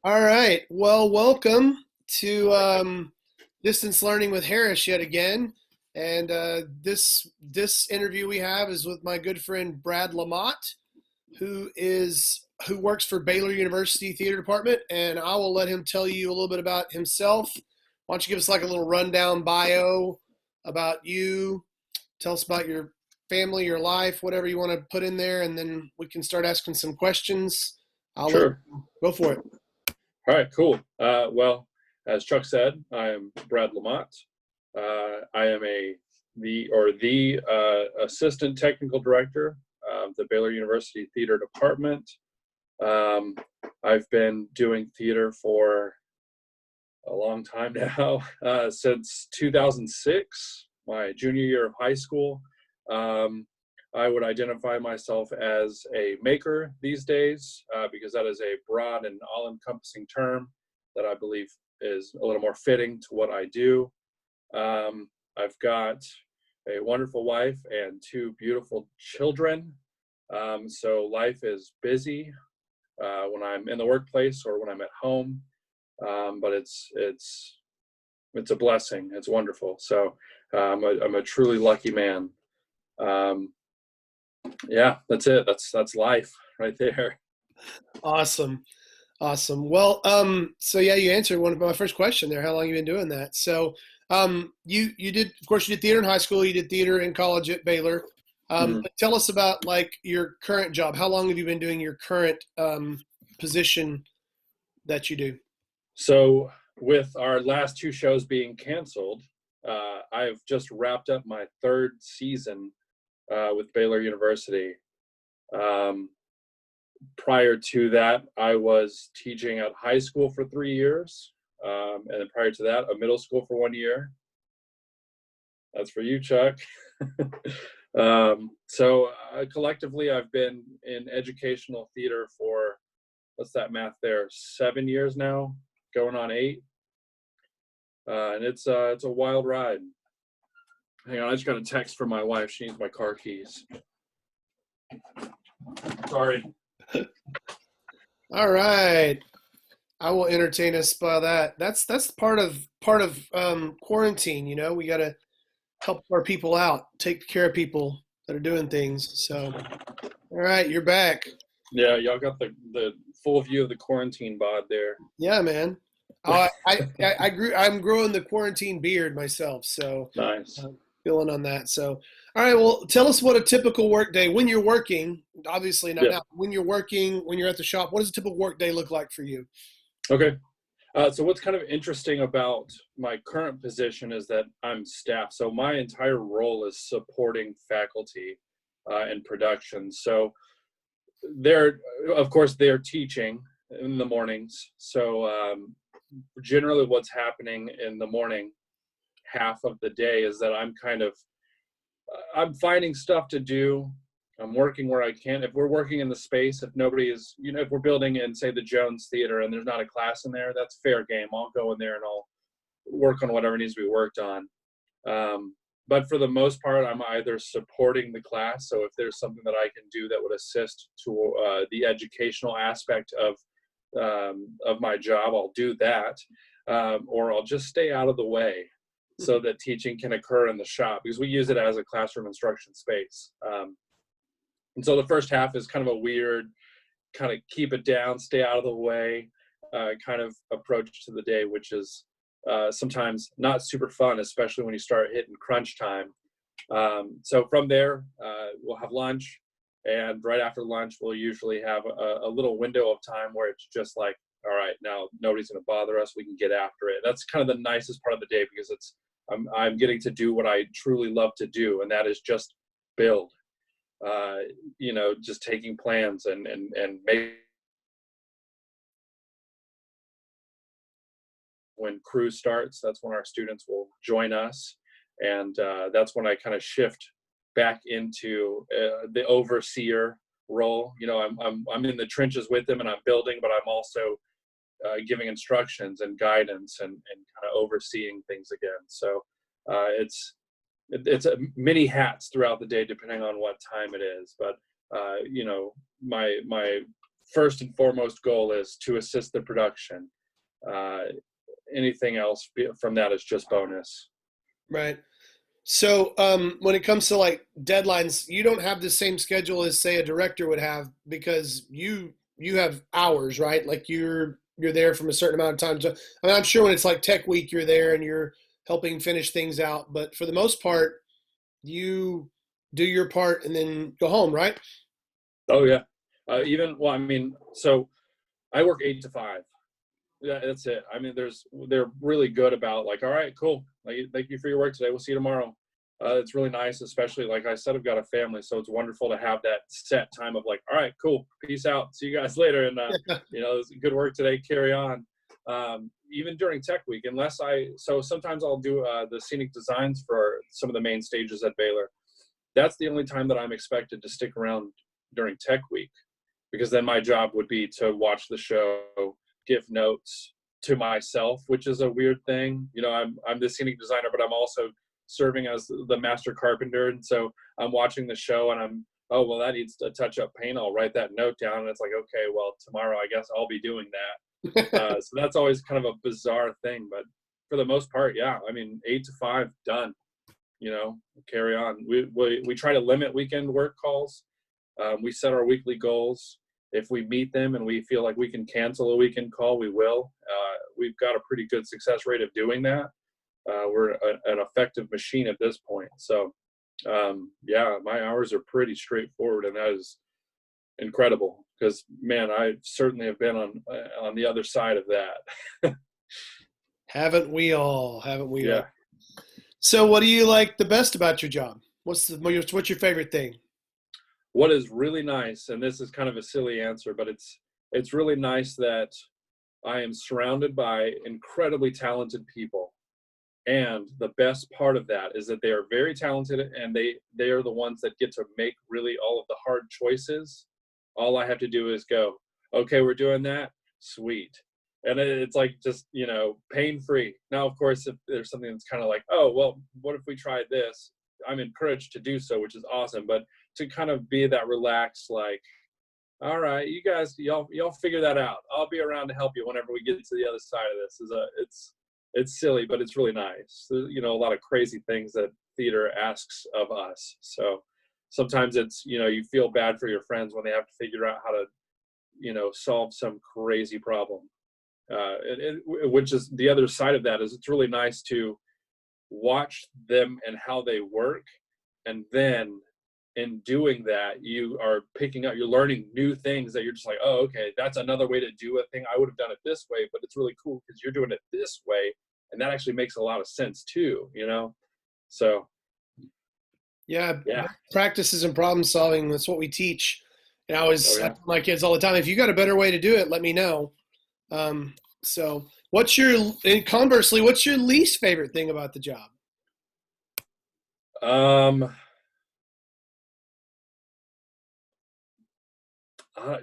All right. Well, welcome to Distance Learning with Harris yet again. And this interview we have is with my good friend Brad LaMotte, who works for Baylor University Theater Department. And I will let him tell you a little bit about himself. Why don't you give us like a little rundown bio about you? Tell us about your family, your life, whatever you want to put in there, and then we can start asking some questions. I'll let Sure. you go for it. All right, cool. Well, as Chuck said, I am Brad LaMotte. I am the assistant technical director of the Baylor University Theater Department. Um, I've been doing theater for a long time now, since 2006, my junior year of high school. Um, I would identify myself as a maker these days, because that is a broad and all-encompassing term that I believe is a little more fitting to what I do. I've got a wonderful wife and two beautiful children. So life is busy when I'm in the workplace or when I'm at home, but it's a blessing. It's wonderful. So I'm a truly lucky man. Um, yeah, that's it. That's life right there. Awesome. Awesome. Well, so yeah, you answered one of my first question there. How long have you been doing that? So, you did, of course, you did theater in high school. You did theater in college at Baylor. Mhm. But tell us about like your current job. How long have you been doing your current position that you do? So with our last two shows being canceled, I've just wrapped up my third season with Baylor University. Um, Prior to that, I was teaching at high school for 3 years, and then prior to that, a middle school for 1 year. That's for you, Chuck. Collectively, I've been in educational theater for, what's that math there, 7 years now, going on 8. And it's a wild ride. Hang on, I just got a text from my wife. She needs my car keys. Sorry. All right. I will entertain us by that. That's part of quarantine. You know, we got to help our people out, take care of people that are doing things. So, all right, you're back. Yeah, y'all got the full view of the quarantine bod there. Yeah, man. I'm growing the quarantine beard myself, so Nice. feeling on that. So, all right. Well, tell us what a typical work day when you're working. Obviously not Yeah. now. When you're working, when you're at the shop, what does a typical work day look like for you? Okay. So what's kind of interesting about my current position is that I'm staff. So my entire role is supporting faculty in production. So they're, of course, they're teaching in the mornings. So generally what's happening in the morning half of the day is that I'm finding stuff to do. I'm working where I can. If we're working in the space, if nobody is, if we're building in, say, the Jones Theater and there's not a class in there, that's fair game. I'll go in there and I'll work on whatever needs to be worked on. But for the most part, I'm either supporting the class. So if there's something that I can do that would assist to the educational aspect of my job, I'll do that, or I'll just stay out of the way so that teaching can occur in the shop, because we use it as a classroom instruction space. And so the first half is kind of a weird, kind of keep it down, stay out of the way kind of approach to the day, which is sometimes not super fun, especially when you start hitting crunch time. So from there, we'll have lunch. And right after lunch, we'll usually have a little window of time where it's just like, all right, now nobody's going to bother us. We can get after it. That's kind of the nicest part of the day, because I'm getting to do what I truly love to do, and that is just build. Just taking plans and make. When crew starts, that's when our students will join us, and that's when I kind of shift back into the overseer role. I'm in the trenches with them, and I'm building, but I'm also giving instructions and guidance and kind of overseeing things again. So it's many hats throughout the day, depending on what time it is. But my first and foremost goal is to assist the production. Uh, Anything else from that is just bonus. Right. So when it comes to like deadlines, you don't have the same schedule as say a director would have because you have hours, right? Like you're there from a certain amount of time. So I mean, I'm sure when it's like tech week, you're there and you're helping finish things out. But for the most part, you do your part and then go home, right? Oh yeah. Well, I mean, so I work 8 to 5. Yeah, that's it. I mean, they're really good about like, all right, cool. Like, thank you for your work today. We'll see you tomorrow. It's really nice, especially like I said, I've got a family, so it's wonderful to have that set time of like, all right, cool, peace out, see you guys later, and it's good work today. Carry on. Even during Tech Week, so sometimes I'll do the scenic designs for some of the main stages at Baylor. That's the only time that I'm expected to stick around during Tech Week, because then my job would be to watch the show, give notes to myself, which is a weird thing. I'm the scenic designer, but I'm also serving as the master carpenter. And so I'm watching the show and oh, well, that needs a touch up paint. I'll write that note down. And it's like, okay, well, tomorrow, I guess I'll be doing that. So that's always kind of a bizarre thing, but for the most part, yeah, I mean, 8 to 5 done, carry on. We try to limit weekend work calls. We set our weekly goals. If we meet them and we feel like we can cancel a weekend call, we will. We've got a pretty good success rate of doing that. We're an effective machine at this point. So, yeah, my hours are pretty straightforward, and that is incredible because, man, I certainly have been on the other side of that. Haven't we all? Haven't we Yeah. all? So what do you like the best about your job? What's your favorite thing? What is really nice, and this is kind of a silly answer, but it's really nice that I am surrounded by incredibly talented people. And the best part of that is that they are very talented, and they are the ones that get to make really all of the hard choices. All I have to do is go, okay, we're doing that, sweet. And it's like just, pain-free. Now, of course, if there's something that's kind of like, oh, well, what if we tried this? I'm encouraged to do so, which is awesome. But to kind of be that relaxed, like, all right, you guys, y'all figure that out. I'll be around to help you whenever we get to the other side of this. It's silly, but it's really nice. There's, a lot of crazy things that theater asks of us. So sometimes it's, you feel bad for your friends when they have to figure out how to, solve some crazy problem. Which is the other side of that is it's really nice to watch them and how they work. And then in doing that, you're learning new things that you're just like, oh, okay, that's another way to do a thing. I would have done it this way, but it's really cool because you're doing it this way. And that actually makes a lot of sense too, So, Yeah, yeah. practices and problem solving. That's what we teach. And Oh, I yeah. tell my kids all the time, if you got a better way to do it, let me know. So and conversely, what's your least favorite thing about the job?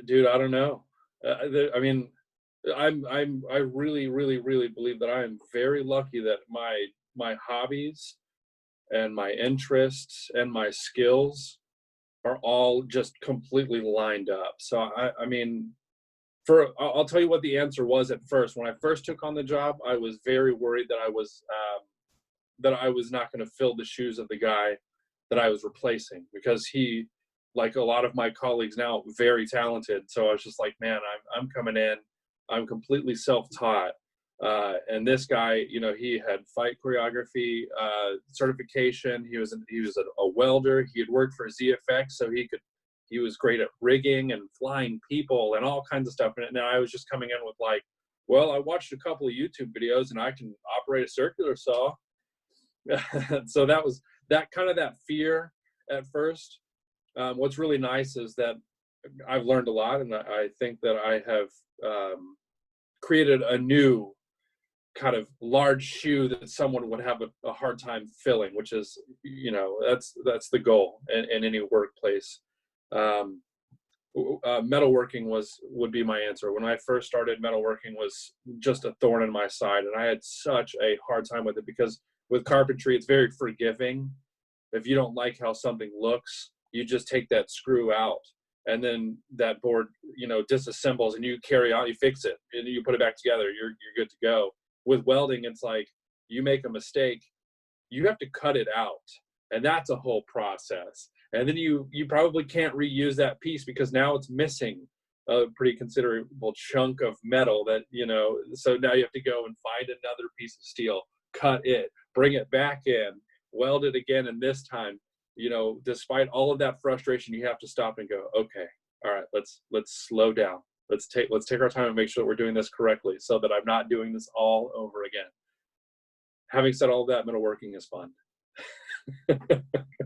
Dude, I don't know. I mean, I really, really, really believe that I am very lucky that my hobbies and my interests and my skills are all just completely lined up. So I mean, I'll tell you what the answer was at first. When I first took on the job, I was very worried that I was not going to fill the shoes of the guy that I was replacing, because he, like a lot of my colleagues now, very talented. So I was just like, man, I'm coming in, I'm completely self-taught. And this guy, he had fight choreography certification. He was a welder. He had worked for ZFX, so he was great at rigging and flying people and all kinds of stuff. And now I was just coming in with like, well, I watched a couple of YouTube videos and I can operate a circular saw. So that was that fear at first. What's really nice is that I've learned a lot, and I think that I have created a new kind of large shoe that someone would have a hard time filling, which is, that's the goal in any workplace. Metalworking would be my answer. When I first started, metalworking was just a thorn in my side, and I had such a hard time with it because with carpentry, it's very forgiving. If you don't like how something looks, you just take that screw out and then that board, disassembles, and you carry on, you fix it, and you put it back together. You're good to go. With welding, it's like you make a mistake, you have to cut it out, and that's a whole process. And then you probably can't reuse that piece because now it's missing a pretty considerable chunk of metal that, so now you have to go and find another piece of steel, cut it, bring it back in, weld it again, and this time, despite all of that frustration, you have to stop and go, okay, all right, let's slow down. Let's take our time and make sure that we're doing this correctly so that I'm not doing this all over again. Having said all of that, metalworking is fun.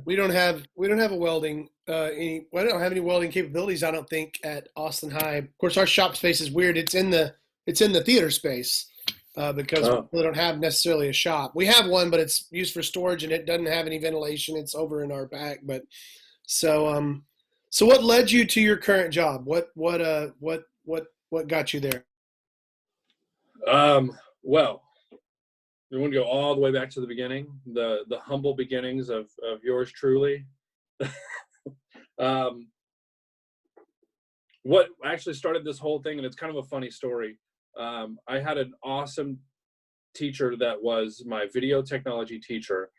We don't have a welding I don't have any welding capabilities, I don't think, at Austin High. Of course, our shop space is weird. It's in the theater space because we don't have necessarily a shop. We have one, but it's used for storage and it doesn't have any ventilation. It's over in our back. But so what led you to your current job? What got you there? Well, we want to go all the way back to the beginning, the humble beginnings of yours truly. What actually started this whole thing, and it's kind of a funny story. I had an awesome teacher that was my video technology teacher.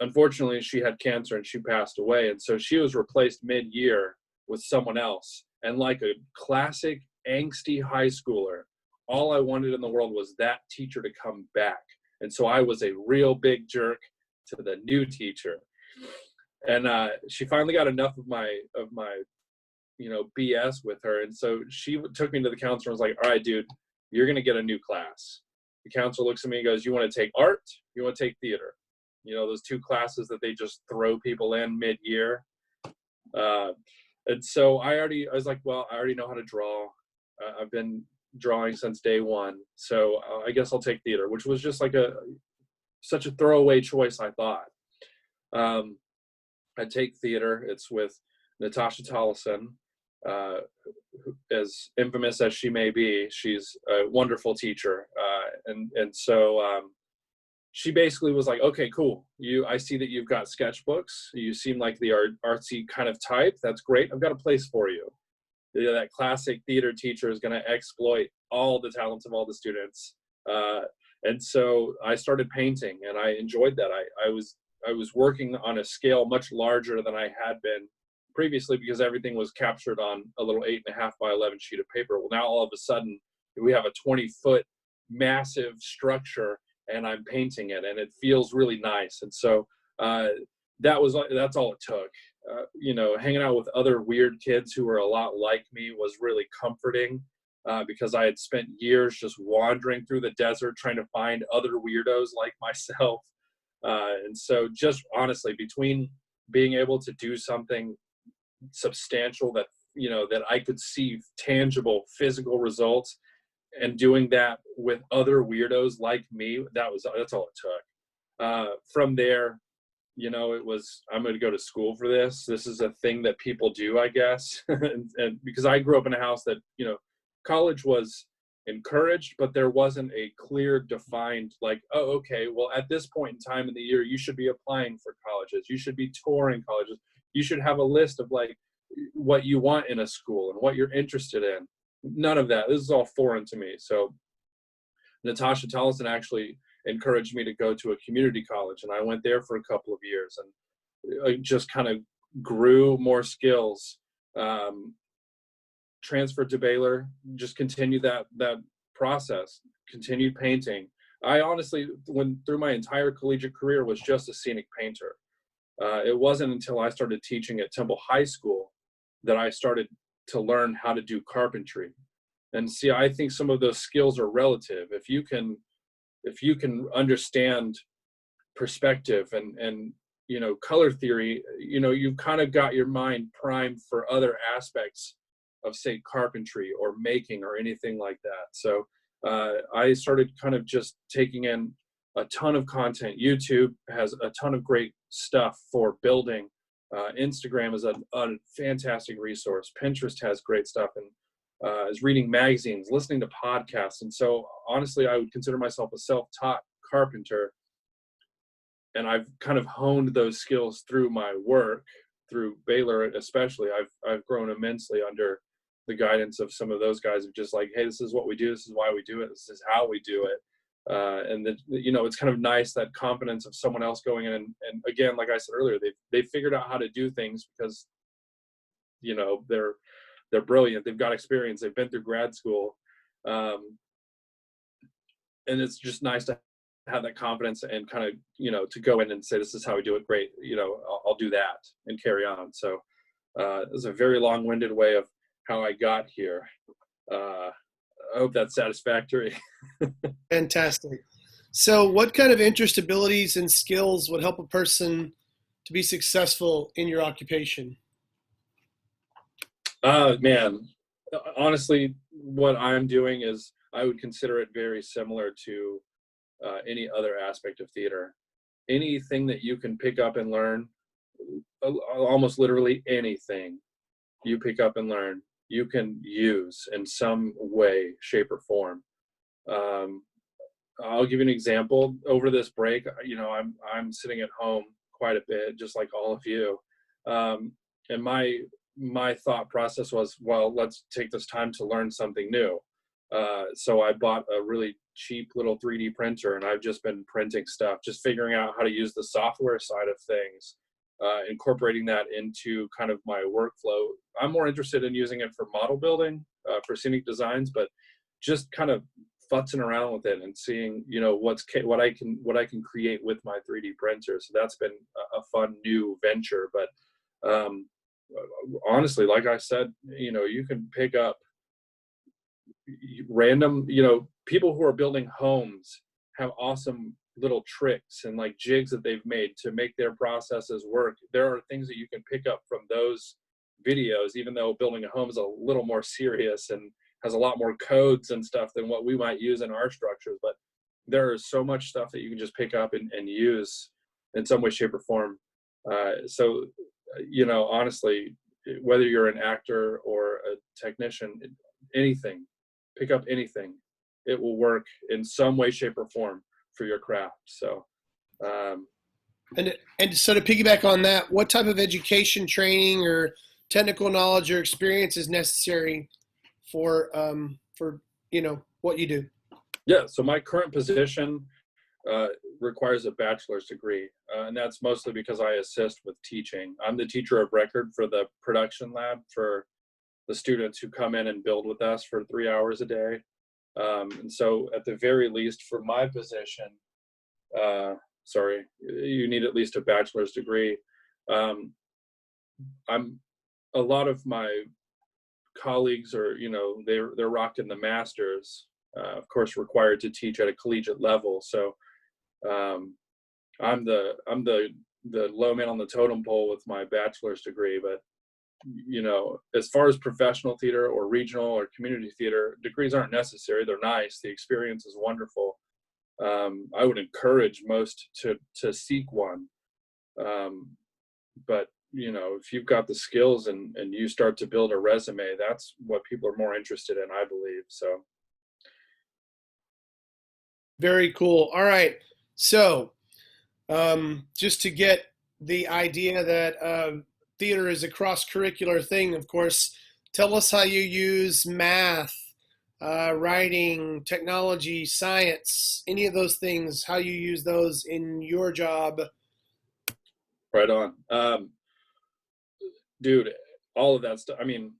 Unfortunately, she had cancer and she passed away. And so she was replaced mid-year with someone else. And like a classic angsty high schooler, all I wanted in the world was that teacher to come back. And so I was a real big jerk to the new teacher. And she finally got enough of my BS with her. And so she took me to the counselor and was like, all right, dude, you're going to get a new class. The counselor looks at me and goes, you want to take art? You want to take theater? Those two classes that they just throw people in mid-year. And so I was like, well, I already know how to draw. I've been drawing since day one. So I guess I'll take theater, which was just like such a throwaway choice, I thought. I'd take theater. It's with Natasha Tollison. As infamous as she may be, she's a wonderful teacher. And so she basically was like, okay, cool. I see that you've got sketchbooks. You seem like the artsy kind of type. That's great. I've got a place for you. That classic theater teacher is going to exploit all the talents of all the students. And so I started painting, and I enjoyed that. I was working on a scale much larger than I had been previously because everything was captured on a little 8.5 by 11 sheet of paper. Well, now all of a sudden we have a 20-foot massive structure, and I'm painting it, and it feels really nice. And so that's all it took. Hanging out with other weird kids who were a lot like me was really comforting because I had spent years just wandering through the desert trying to find other weirdos like myself. And so just honestly, between being able to do something substantial that I could see tangible physical results and doing that with other weirdos like me, that's all it took. From there, it was, I'm going to go to school for this. This is a thing that people do, I guess. and because I grew up in a house that, college was encouraged, but there wasn't a clear defined, like, oh, okay, well, at this point in time in the year, you should be applying for colleges. You should be touring colleges. You should have a list of like what you want in a school and what you're interested in. None of that. This is all foreign to me. So Natasha Tollison actually encouraged me to go to a community college, and I went there for a couple of years, and I just kind of grew more skills. Transferred to Baylor, just continued that process, continued painting. I honestly, through my entire collegiate career, was just a scenic painter. It wasn't until I started teaching at Temple High School that I started to learn how to do carpentry. And see, I think some of those skills are relative. If you can understand perspective and color theory, you've kind of got your mind primed for other aspects of, say, carpentry or making or anything like that. So I started kind of just taking in a ton of content. YouTube has a ton of great stuff for building. Instagram is a fantastic resource. Pinterest has great stuff, and I was reading magazines, listening to podcasts. And so honestly, I would consider myself a self-taught carpenter. And I've kind of honed those skills through my work through Baylor especially, I've grown immensely under the guidance of some of those guys of just like, hey, this is what we do, this is why we do it, this is how we do it. And then, it's kind of nice, that confidence of someone else going in and again, like I said earlier, they've figured out how to do things because, they're brilliant. They've got experience. They've been through grad school. And it's just nice to have that confidence and kind of, to go in and say, this is how we do it. Great. I'll do that and carry on. So it was a very long-winded way of how I got here. I hope that's satisfactory. Fantastic. So what kind of interest, abilities, and skills would help a person to be successful in your occupation? Man, honestly, what I'm doing is I would consider it very similar to any other aspect of theater. Anything that you can pick up and learn, almost literally anything you pick up and learn, you can use in some way, shape, or form. I'll give you an example. Over this break, I'm sitting at home quite a bit, just like all of you. And my thought process was, well, let's take this time to learn something new. So I bought a really cheap little 3D printer, and I've just been printing stuff, just figuring out how to use the software side of things, incorporating that into kind of my workflow. I'm more interested in using it for model building, for scenic designs, but just kind of futzing around with it and seeing, what I can create with my 3D printer. So that's been a fun new venture. But honestly, like I said, you can pick up random, people who are building homes have awesome little tricks and like jigs that they've made to make their processes work. There are things that you can pick up from those videos, even though building a home is a little more serious and has a lot more codes and stuff than what we might use in our structures. But there is so much stuff that you can just pick up and use in some way, shape, or form. So, honestly, whether you're an actor or a technician, anything, pick up anything. It will work in some way, shape, or form for your craft. So, and so to piggyback on that, what type of education, training, or technical knowledge or experience is necessary for what you do? Yeah. So my current position requires a bachelor's degree, and that's mostly because I assist with teaching. I'm the teacher of record for the production lab for the students who come in and build with us for 3 hours a day. And so at the very least for my position, you need at least a bachelor's degree. A lot of my colleagues are, they're rocking the masters, of course, required to teach at a collegiate level. So I'm the low man on the totem pole with my bachelor's degree. But as far as professional theater or regional or community theater, degrees aren't necessary. They're nice. The experience is wonderful. I would encourage most to seek one. But if you've got the skills and you start to build a resume, that's what people are more interested in, I believe. So. Very cool. All right. So just to get the idea that theater is a cross-curricular thing, of course, tell us how you use math, writing, technology, science, any of those things, how you use those in your job. Right on. Dude, all of that stuff. I mean,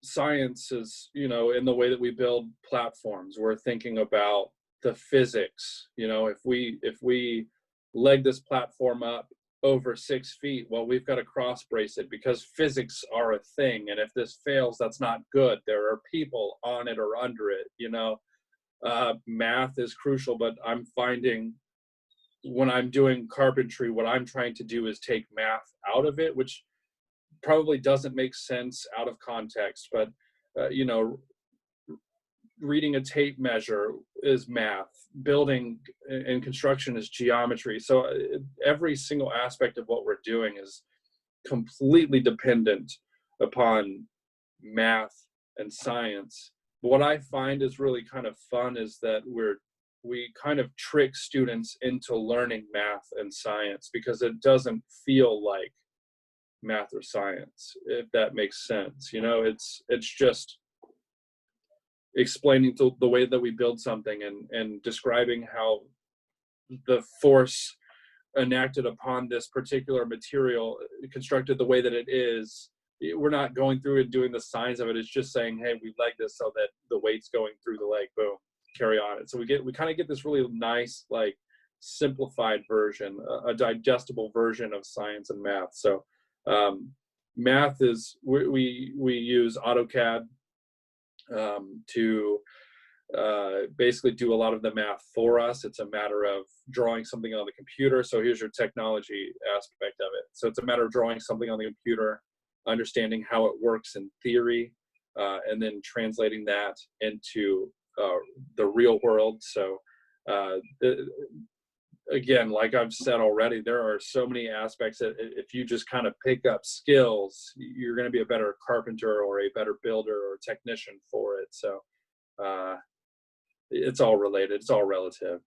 science is, in the way that we build platforms, we're thinking about the physics. If we leg this platform up over 6 feet, well, we've got to cross brace it because physics are a thing. And if this fails, that's not good. There are people on it or under it, math is crucial, but I'm finding when I'm doing carpentry, what I'm trying to do is take math out of it, which probably doesn't make sense out of context, but reading a tape measure is math. Building and construction is geometry. So every single aspect of what we're doing is completely dependent upon math and science. What I find is really kind of fun is that we kind of trick students into learning math and science because it doesn't feel like math or science, if that makes sense. You know, it's just explaining the way that we build something, and describing how the force enacted upon this particular material constructed the way that it is. We're not going through and doing the science of it. It's just saying, hey, we leg this so that the weight's going through the leg, boom, carry on it. So we kind of get this really nice, like, simplified version, a digestible version of science and math. So math is, we use AutoCAD to basically do a lot of the math for us. It's a matter of drawing something on the computer. So here's your technology aspect of it. So it's a matter of drawing something on the computer, understanding how it works in theory, and then translating that into the real world. So again, like I've said already, there are so many aspects that if you just kind of pick up skills, you're going to be a better carpenter or a better builder or technician for it. So it's all related. It's all relative.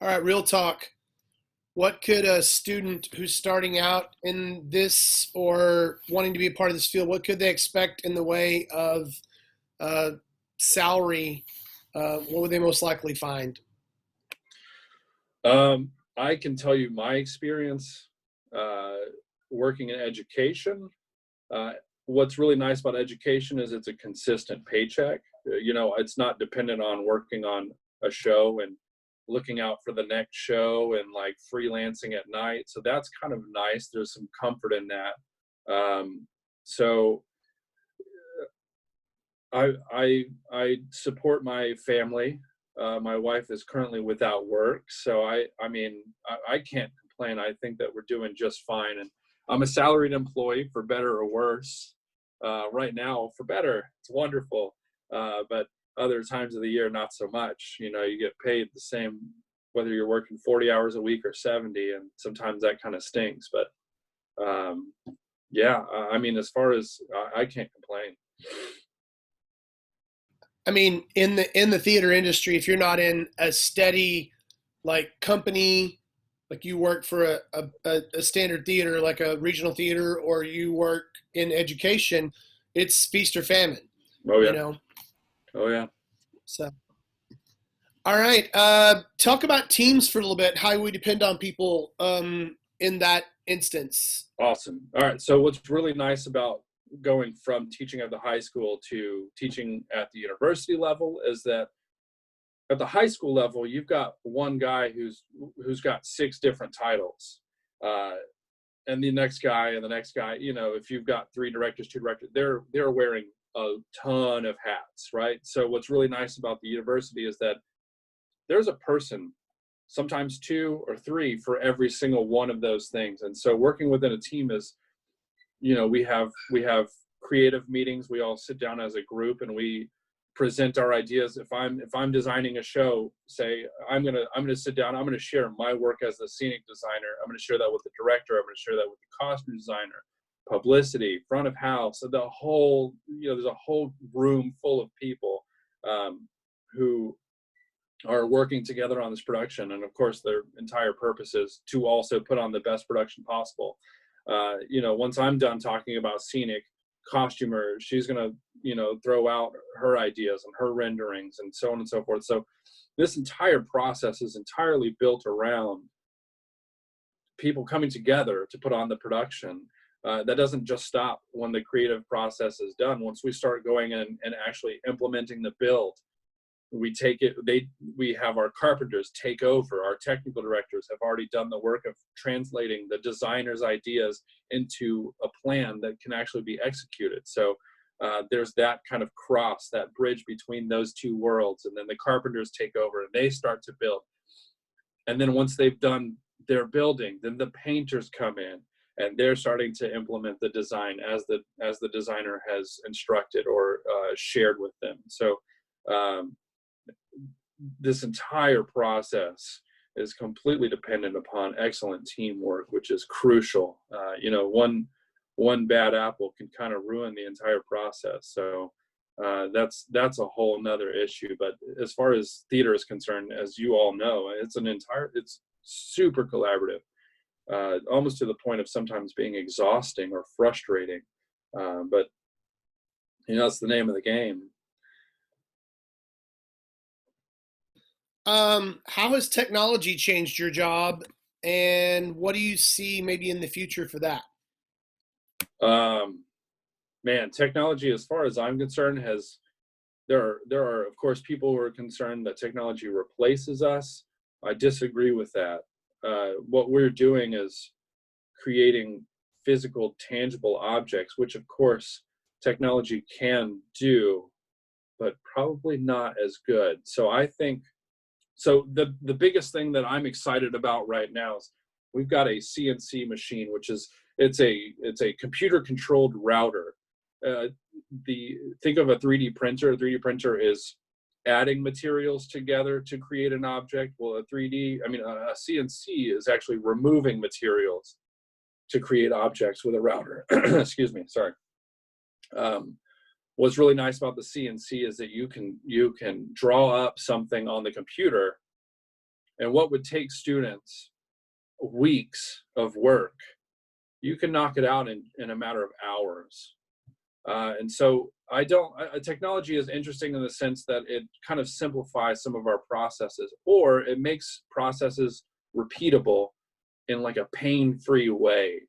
All right, real talk. What could a student who's starting out in this or wanting to be a part of this field, what could they expect in the way of salary? What would they most likely find? I can tell you my experience working in education. What's really nice about education is it's a consistent paycheck. You know, it's not dependent on working on a show and looking out for the next show and like freelancing at night. So that's kind of nice. There's some comfort in that. So I support my family. My wife is currently without work, so I mean, I can't complain. I think that we're doing just fine, and I'm a salaried employee, for better or worse. Right now, for better, it's wonderful, but other times of the year, not so much. You know, you get paid the same whether you're working 40 hours a week or 70, and sometimes that kind of stinks. But yeah, I mean, as far as I can't complain. I mean, in the theater industry, if you're not in a steady like company, like you work for a standard theater, like a regional theater, or you work in education, it's feast or famine. Oh You yeah. know. Oh yeah. So, all right. Talk about teams for a little bit. How we depend on people in that instance. Awesome. All right. So what's really nice about going from teaching at the high school to teaching at the university level is that at the high school level, you've got one guy who's got 6 different titles. And the next guy and the next guy, you know, if you've got 3 directors, 2 directors, they're wearing a ton of hats, right? So what's really nice about the university is that there's a person, sometimes 2 or 3 for every single one of those things. And so working within a team is, you know, we have creative meetings. We all sit down as a group and we present our ideas. If I'm designing a show, say I'm gonna sit down, I'm gonna share my work as the scenic designer. I'm gonna share that with the director. I'm gonna share that with the costume designer, publicity, front of house. So the whole, you know, there's a whole room full of people who are working together on this production. And of course, their entire purpose is to also put on the best production possible. You know, once I'm done talking about scenic, costumer, she's going to, you know, throw out her ideas and her renderings and so on and so forth. So this entire process is entirely built around people coming together to put on the production. That doesn't just stop when the creative process is done. Once we start going in and actually implementing the build, we have our carpenters take over. Our technical directors have already done the work of translating the designer's ideas into a plan that can actually be executed. So there's that kind of cross, that bridge between those 2 worlds. And then the carpenters take over and they start to build. And then once they've done their building, then the painters come in and they're starting to implement the design as the designer has instructed or shared with them. So this entire process is completely dependent upon excellent teamwork, which is crucial. You know, one bad apple can kind of ruin the entire process. So that's a whole nother issue. But as far as theater is concerned, as you all know, it's super collaborative. almost to the point of sometimes being exhausting or frustrating. But that's the name of the game. How has technology changed your job, and what do you see maybe in the future for that? Man, technology, as far as I'm concerned, there are of course people who are concerned that technology replaces us. I disagree with that. What we're doing is creating physical, tangible objects, which of course technology can do, but probably not as good. So I think the biggest thing that I'm excited about right now is we've got a CNC machine, which is it's a computer controlled router. Uh, think of a 3D printer. A 3D printer is adding materials together to create an object. Well, a CNC is actually removing materials to create objects with a router. Excuse me, sorry. What's really nice about the CNC is that you can draw up something on the computer, and what would take students weeks of work, you can knock it out in a matter of hours. And so technology is interesting in the sense that it kind of simplifies some of our processes, or it makes processes repeatable in like a pain-free way.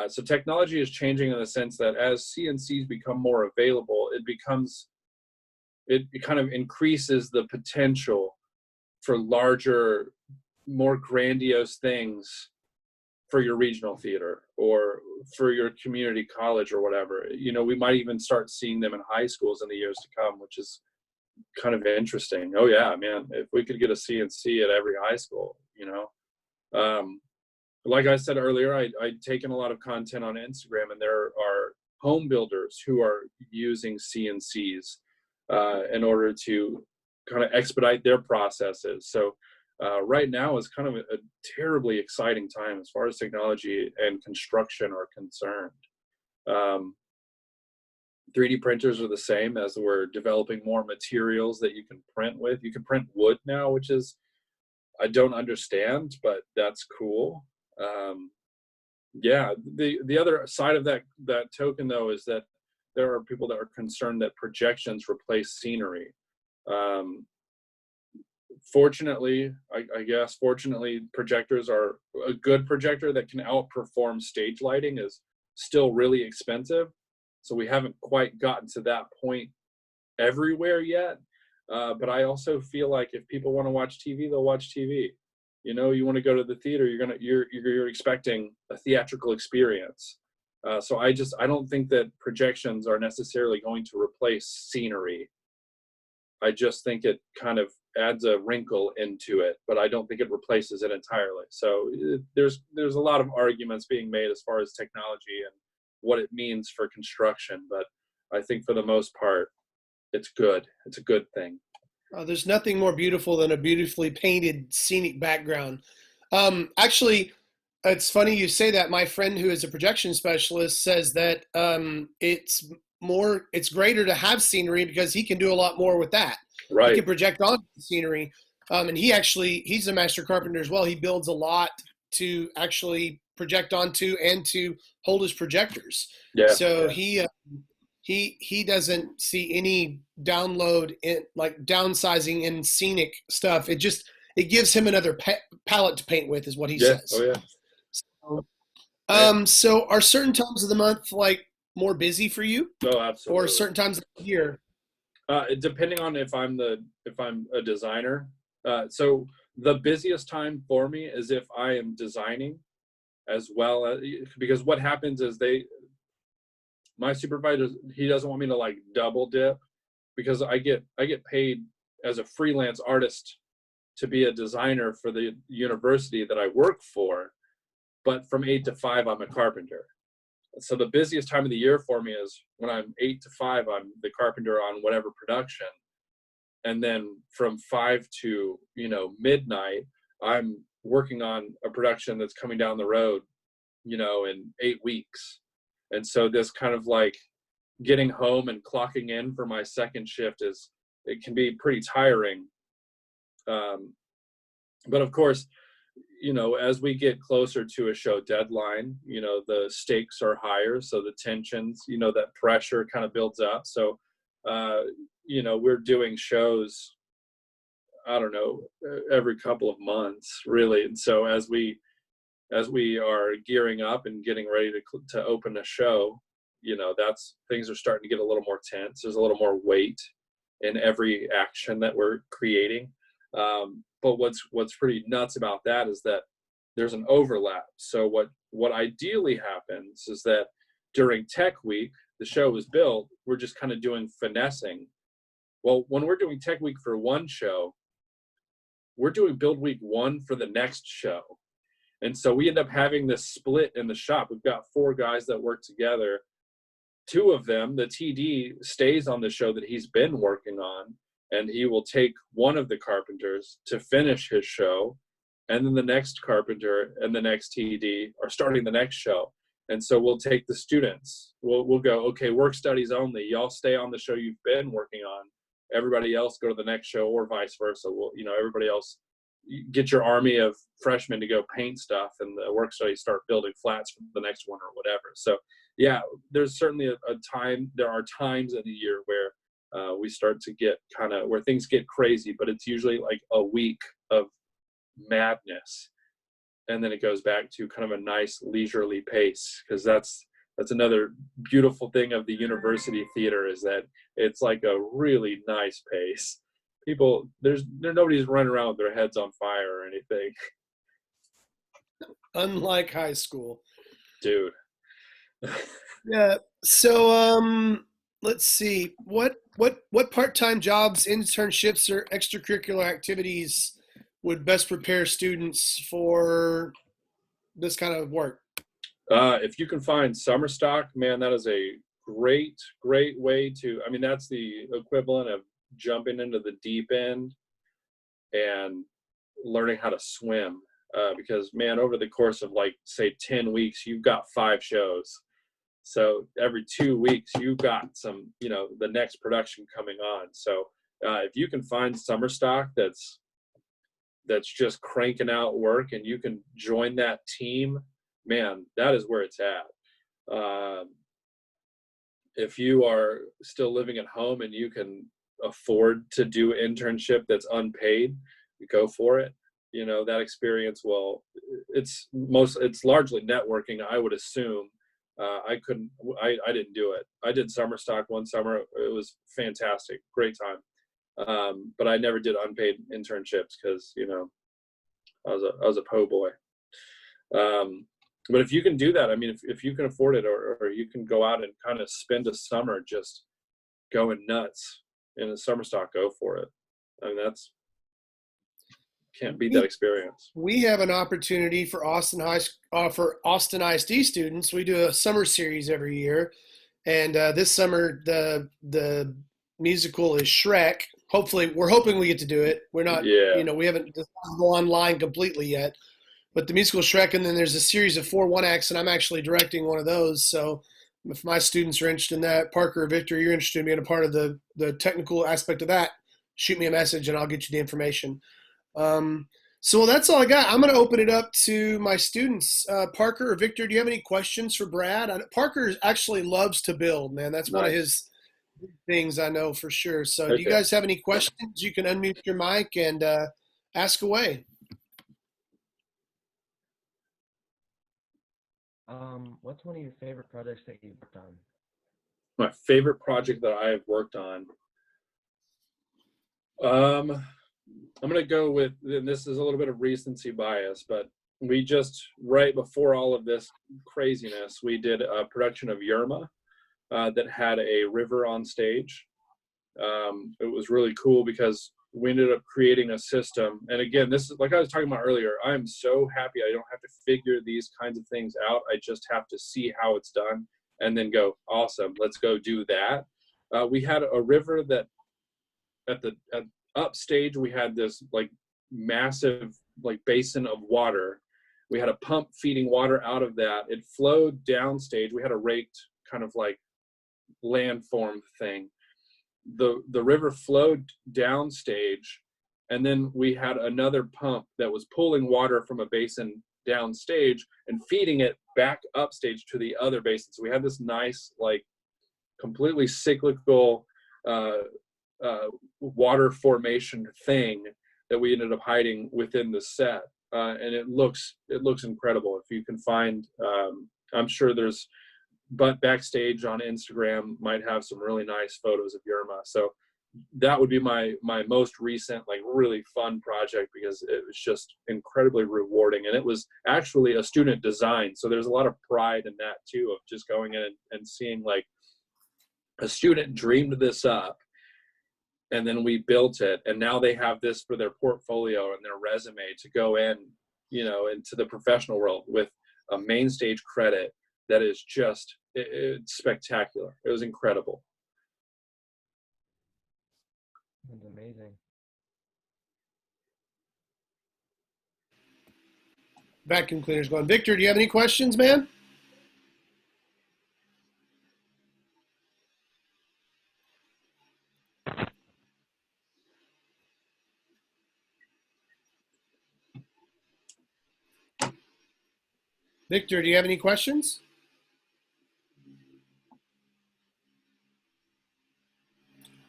So technology is changing in the sense that as CNCs become more available, it kind of increases the potential for larger, more grandiose things for your regional theater or for your community college or whatever. We might even start seeing them in high schools in the years to come, which is kind of interesting. Oh yeah, man, if we could get a CNC at every high school, like I said earlier, I'd taken a lot of content on Instagram, and there are home builders who are using CNCs in order to kind of expedite their processes. So right now is kind of a terribly exciting time as far as technology and construction are concerned. 3D printers are the same, as we're developing more materials that you can print with. You can print wood now, which is, I don't understand, but that's cool. Yeah, the other side of that token, though, is that there are people that are concerned that projections replace scenery. Fortunately, I guess, projectors are a good projector that can outperform stage lighting is still really expensive. So we haven't quite gotten to that point everywhere yet. But I also feel like if people want to watch TV, they'll watch TV. You want to go to the theater, you're expecting a theatrical experience. So I don't think that projections are necessarily going to replace scenery. I just think it kind of adds a wrinkle into it, but I don't think it replaces it entirely. So there's a lot of arguments being made as far as technology and what it means for construction, but I think for the most part, it's good. It's a good thing. There's nothing more beautiful than a beautifully painted scenic background. Actually, it's funny you say that. My friend who is a projection specialist says that it's greater to have scenery because he can do a lot more with that. Right. He can project on the scenery. And he's a master carpenter as well. He builds a lot to actually project onto and to hold his projectors. Yeah. So yeah. He doesn't see any download in like downsizing in scenic stuff. It gives him another palette to paint with, is what he says. Oh yeah. So are certain times of the month like more busy for you? Oh, absolutely. Or certain times of the year? Depending on if I'm a designer. So the busiest time for me is if I am designing as well, because what happens is my supervisor, he doesn't want me to like double dip, because I get paid as a freelance artist to be a designer for the university that I work for, but from 8 to 5 I'm a carpenter. So the busiest time of the year for me is when I'm 8 to 5, I'm the carpenter on whatever production, and then from 5 to midnight I'm working on a production that's coming down the road in 8 weeks. And so this kind of like getting home and clocking in for my second shift it can be pretty tiring. But of course, as we get closer to a show deadline, the stakes are higher. So the tensions, that pressure kind of builds up. So, we're doing shows, I don't know, every couple of months really. And so as we are gearing up and getting ready to open a show, that's, things are starting to get a little more tense. There's a little more weight in every action that we're creating. But what's pretty nuts about that is that there's an overlap. So what ideally happens is that during Tech Week, the show is built, we're just kind of doing finessing. Well, when we're doing Tech Week for one show, we're doing Build Week 1 for the next show. And so we end up having this split in the shop. We've got 4 guys that work together. 2 of them, the TD, stays on the show that he's been working on, and he will take one of the carpenters to finish his show. And then the next carpenter and the next TD are starting the next show. And so we'll take the students. We'll go, okay, work studies only. Y'all stay on the show you've been working on. Everybody else go to the next show, or vice versa. Everybody else, get your army of freshmen to go paint stuff, and the work studies start building flats for the next one or whatever. So yeah, there's certainly a time. There are times in the year where we start to get kind of where things get crazy, but it's usually like a week of madness, and then it goes back to kind of a nice leisurely pace, because that's another beautiful thing of the university theater, is that it's like a really nice pace. People, nobody's running around with their heads on fire or anything. Unlike high school. Dude. Yeah. So let's see. What part-time jobs, internships, or extracurricular activities would best prepare students for this kind of work? If you can find summer stock, man, that is a great way to, that's the equivalent of jumping into the deep end and learning how to swim. Because, man, over the course of, like, say 10 weeks, you've got 5 shows. So every 2 weeks, you've got some, the next production coming on. So if you can find summer stock that's just cranking out work, and you can join that team, man, that is where it's at. If you are still living at home and you can afford to do internship that's unpaid, go for it. That experience, well, it's largely networking, I would assume. I didn't do it. I did summer stock one summer. It was fantastic. Great time. But I never did unpaid internships because, I was a po' boy. But if you can do that, if you can afford it, or you can go out and kind of spend a summer just going nuts in a summer stock, go for it. Can't beat that experience. We have an opportunity for Austin ISD students. We do a summer series every year, and this summer the musical is Shrek. Hopefully, we're hoping we get to do it. We're not, we haven't go online completely yet, but the musical Shrek, and then there's a series of 4 one-acts, and I'm actually directing one of those. So if my students are interested in that, Parker or Victor, you're interested in being a part of the technical aspect of that, shoot me a message and I'll get you the information. So that's all I got. I'm going to open it up to my students. Parker or Victor, do you have any questions for Brad? Parker actually loves to build, man. That's one of his things, I know for sure. So do you guys have any questions? You can unmute your mic and ask away. What's one of your favorite projects that you've worked on? My favorite project that I have worked on. I'm going to go with, and this is a little bit of recency bias, but we just, right before all of this craziness, we did a production of Yerma that had a river on stage. It was really cool because we ended up creating a system. And again, this is like I was talking about earlier, I'm so happy I don't have to figure these kinds of things out. I just have to see how it's done and then go, awesome, let's go do that. We had a river that at upstage, we had this like massive like basin of water. We had a pump feeding water out of that. It flowed downstage. We had a raked kind of like landform thing. The river flowed downstage, And then we had another pump that was pulling water from a basin downstage and feeding it back upstage to the other basin. So we had this nice, like, completely cyclical water formation thing that we ended up hiding within the set. And it looks incredible. If you can find, I'm sure there's, but backstage on Instagram might have some really nice photos of Yerma. So that would be my most recent, like, really fun project, because it was just incredibly rewarding. And it was actually a student design. So there's a lot of pride in that too, of just going in and seeing, like, a student dreamed this up, and then we built it, and now they have this for their portfolio and their resume to go in, into the professional world with a main stage credit that is just it's spectacular. It was incredible. That's amazing. Vacuum cleaner's going. Victor, do you have any questions, man? Victor, do you have any questions?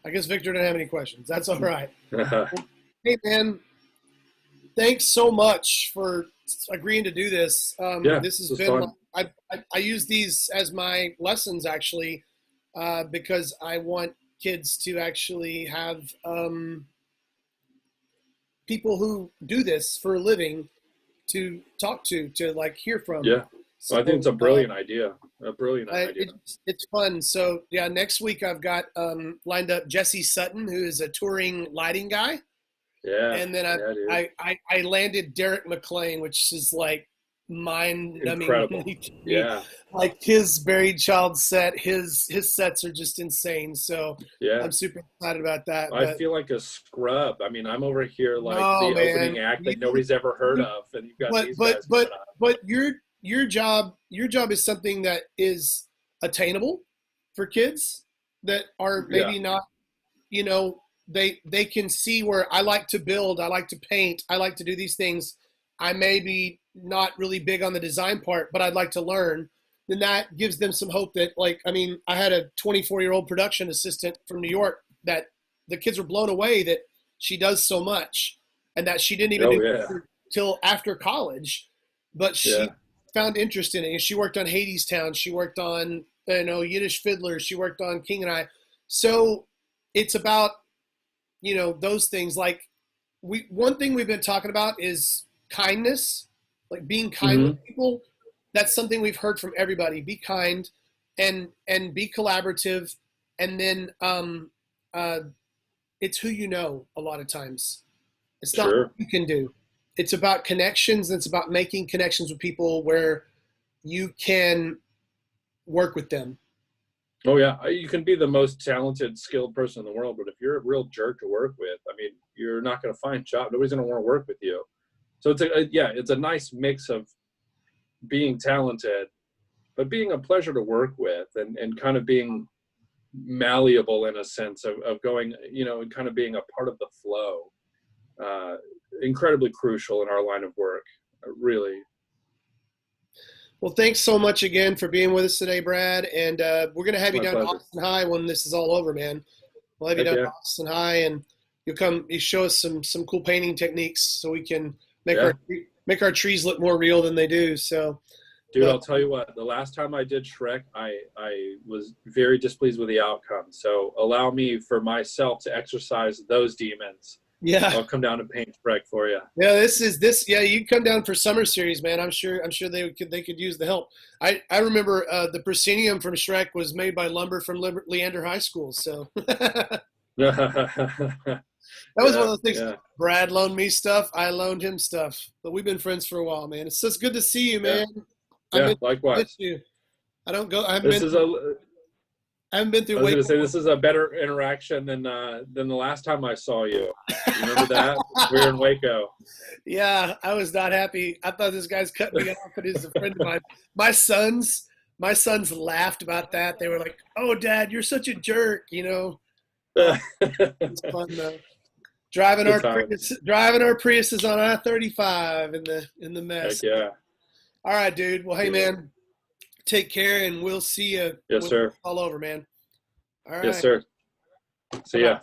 I guess Victor didn't have any questions. That's all right. Hey, man, thanks so much for agreeing to do this. This has been fun. I use these as my lessons, actually, because I want kids to actually have people who do this for a living to talk to like hear from. Yeah. So, I think it's a brilliant idea. It's fun. So yeah, next week I've got lined up Jesse Sutton, who is a touring lighting guy. Yeah. And then I landed Derek McLean, which is like mind-numbing. Incredible. Yeah. Like his Buried Child set, his sets are just insane. So yeah, I'm super excited about that. I feel like a scrub. I mean, I'm over here like opening act that nobody's ever heard of, and you've got these guys. But your job is something that is attainable for kids that are maybe not, they can see where I like to build, I like to paint, I like to do these things. I may be not really big on the design part, but I'd like to learn. Then that gives them some hope that, like, I mean, I had a 24-year-old production assistant from New York that the kids were blown away that she does so much, and that she didn't even do it till after college, but she found interest in it. And she worked on Hadestown. She worked on, Yiddish Fiddler. She worked on King and I. So it's about, those things. Like one thing we've been talking about is kindness, like being kind with people. That's something we've heard from everybody. Be kind and be collaborative. And then it's who you know a lot of times. It's not what you can do. It's about connections. And it's about making connections with people where you can work with them. Oh, yeah. You can be the most talented, skilled person in the world, but if you're a real jerk to work with, I mean, you're not going to find a job. Nobody's going to want to work with you. So it's a nice mix of being talented, but being a pleasure to work with, and kind of being malleable in a sense of going, and kind of being a part of the flow. Incredibly crucial in our line of work, really. Well, thanks so much again for being with us today, Brad. And we're going to have you down to Austin High when this is all over, man. We'll have you down to Austin High, and you show us some cool painting techniques so we can make our trees look more real than they do. So, dude, I'll tell you what, the last time I did Shrek, I was very displeased with the outcome. So allow me for myself to exercise those demons. Yeah, I'll come down and paint Shrek for you. Yeah, you come down for summer series, man. I'm sure they could use the help. I remember the proscenium from Shrek was made by lumber from Leander High School. So that was one of those things. Yeah. Brad loaned me stuff. I loaned him stuff. But we've been friends for a while, man. It's just good to see you, man. Yeah, likewise. I don't go. I haven't been through. I was going to say, this is a better interaction than the last time I saw you. You remember that? We were in Waco. Yeah, I was not happy. I thought this guy's cutting me off, but he's a friend of mine. My sons laughed about that. They were like, "Oh, Dad, you're such a jerk," It's fun though. Driving Good our times. Priuses on I-35 in the mess. Heck yeah. All right, dude. Well, hey, Yeah. man, take care, and we'll see you. Yes, sir. All over, man. All right. Yes, sir. See ya.